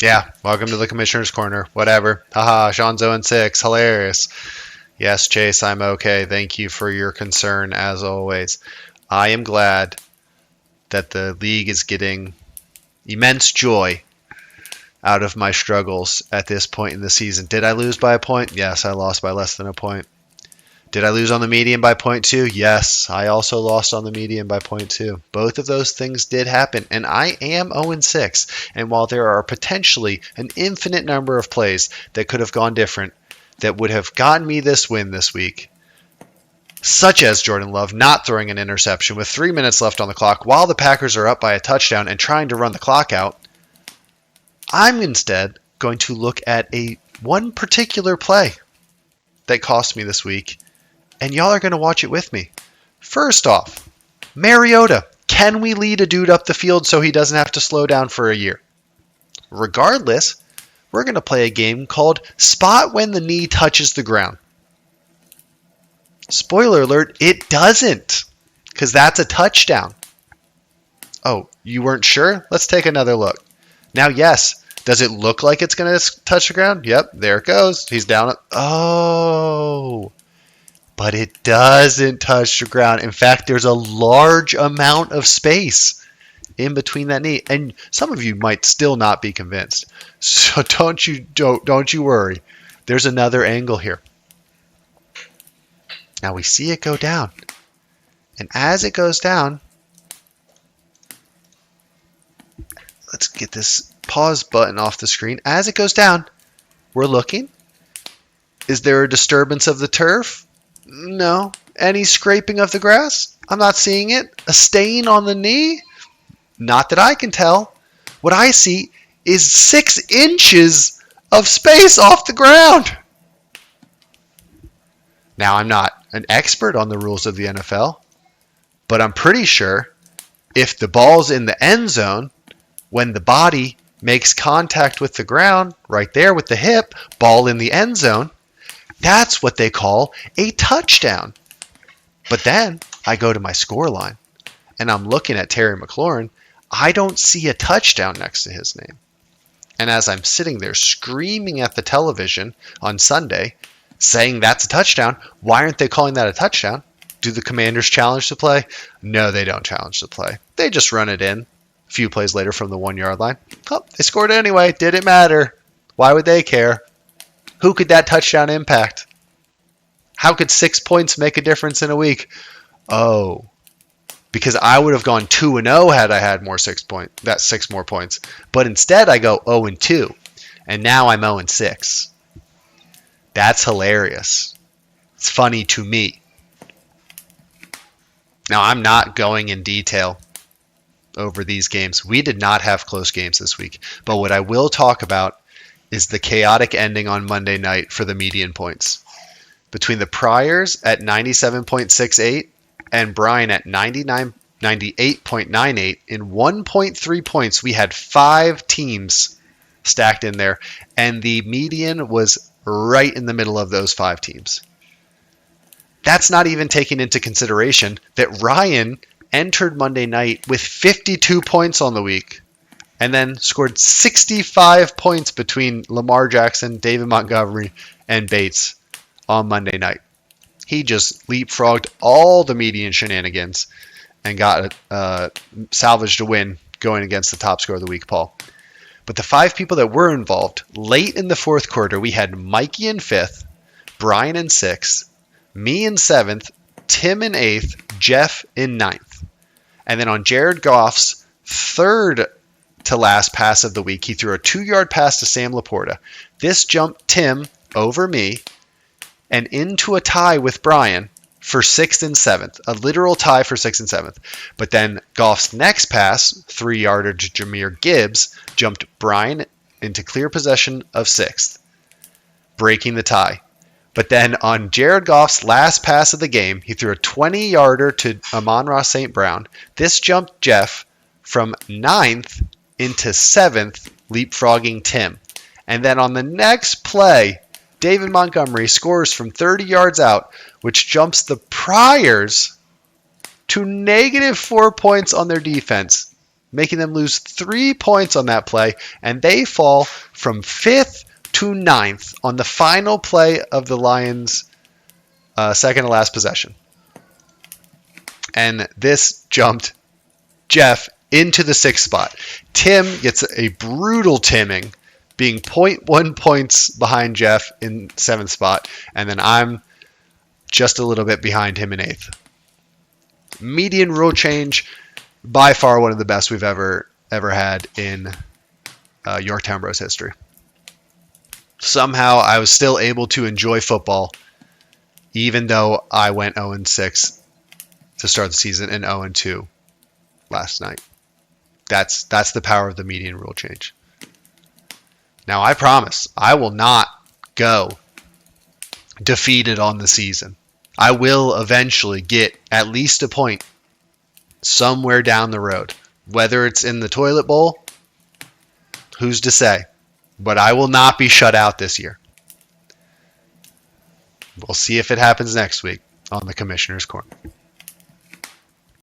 Yeah, welcome to the Commissioner's Corner. Whatever. Haha, Sean's 0-6. Hilarious. Yes, Chase, I'm okay. Thank you for your concern, as always. I am glad that the league is getting immense joy out of my struggles at this point in the season. Did I lose by a point? Yes, I lost by less than a point. Did I lose on the median by point two? Yes, I also lost on the median by point two. Both of those things did happen, and I am 0-6. And while there are potentially an infinite number of plays that could have gone different, that would have gotten me this win this week, such as Jordan Love not throwing an interception with 3 minutes left on the clock while the Packers are up by a touchdown and trying to run the clock out, I'm instead going to look at one particular play that cost me this week, and y'all are going to watch it with me. First off, Mariota. Can we lead a dude up the field so he doesn't have to slow down for a year? Regardless, we're going to play a game called Spot When the Knee Touches the Ground. Spoiler alert, it doesn't, because that's a touchdown. Oh, you weren't sure? Let's take another look. Now, yes, does it look like it's going to touch the ground? Yep, there it goes. He's down. Oh, but it doesn't touch the ground. In fact, there's a large amount of space in between that knee, and some of you might still not be convinced. So don't you worry. There's another angle here. Now we see it go down, and as it goes down, let's get this pause button off the screen. As it goes down, we're looking. Is there a disturbance of the turf? No. Any scraping of the grass? I'm not seeing it. A stain on the knee? Not that I can tell. What I see is 6 inches of space off the ground. Now, I'm not an expert on the rules of the NFL, but I'm pretty sure if the ball's in the end zone, when the body makes contact with the ground, right there with the hip, ball in the end zone, that's what they call a touchdown. But then I go to my score line, and I'm looking at Terry McLaurin. I don't see a touchdown next to his name. And as I'm sitting there screaming at the television on Sunday, saying that's a touchdown, why aren't they calling that a touchdown? Do the Commanders challenge the play? No, they don't challenge the play. They just run it in a few plays later from the 1 yard line. Oh, they scored anyway. Didn't matter. Why would they care? Who could that touchdown impact? How could 6 points make a difference in a week? Oh, because I would have gone 2-0 had I had 6 more points. But instead I go 0-2, and now I'm 0-6. That's hilarious. It's funny to me. Now, I'm not going in detail over these games. We did not have close games this week. But what I will talk about is the chaotic ending on Monday night for the median points. Between the Priors at 97.68 and Brian at 98.98, in 1.3 points, we had 5 teams stacked in there, and the median was right in the middle of those 5 teams. That's not even taking into consideration that Ryan entered Monday night with 52 points on the week and then scored 65 points between Lamar Jackson, David Montgomery, and Bates on Monday night. He just leapfrogged all the median shenanigans and got salvaged a win going against the top scorer of the week, Paul. But the 5 people that were involved, late in the fourth quarter, we had Mikey in 5th, Brian in 6th, me in 7th, Tim in 8th, Jeff in 9th. And then on Jared Goff's third to last pass of the week, he threw a 2-yard pass to Sam Laporta. This jumped Tim over me and into a tie with Brian for 6th and 7th, a literal tie for 6th and 7th. But then Goff's next pass, 3-yarder to Jahmyr Gibbs, jumped Brian into clear possession of 6th, breaking the tie. But then on Jared Goff's last pass of the game, he threw a 20-yarder to Amon-Ra St. Brown. This jumped Jeff from 9th into 7th, leapfrogging Tim. And then on the next play, David Montgomery scores from 30 yards out, which jumps the Priors to -4 points on their defense. making them lose 3 points on that play, and they fall from 5th to 9th on the final play of the Lions' second to last possession. And this jumped Jeff into the 6th spot. Tim gets a brutal timming, being 0.1 points behind Jeff in 7th spot, and then I'm just a little bit behind him in 8th. Median rule change, by far one of the best we've ever had in Yorktown Bros history. Somehow I was still able to enjoy football, even though I went 0-6 to start the season and 0-2 last night. That's the power of the median rule change. Now I promise I will not go defeated on the season. I will eventually get at least a point somewhere down the road. Whether it's in the toilet bowl, who's to say? But I will not be shut out this year. We'll see if it happens next week on the Commissioner's Corner.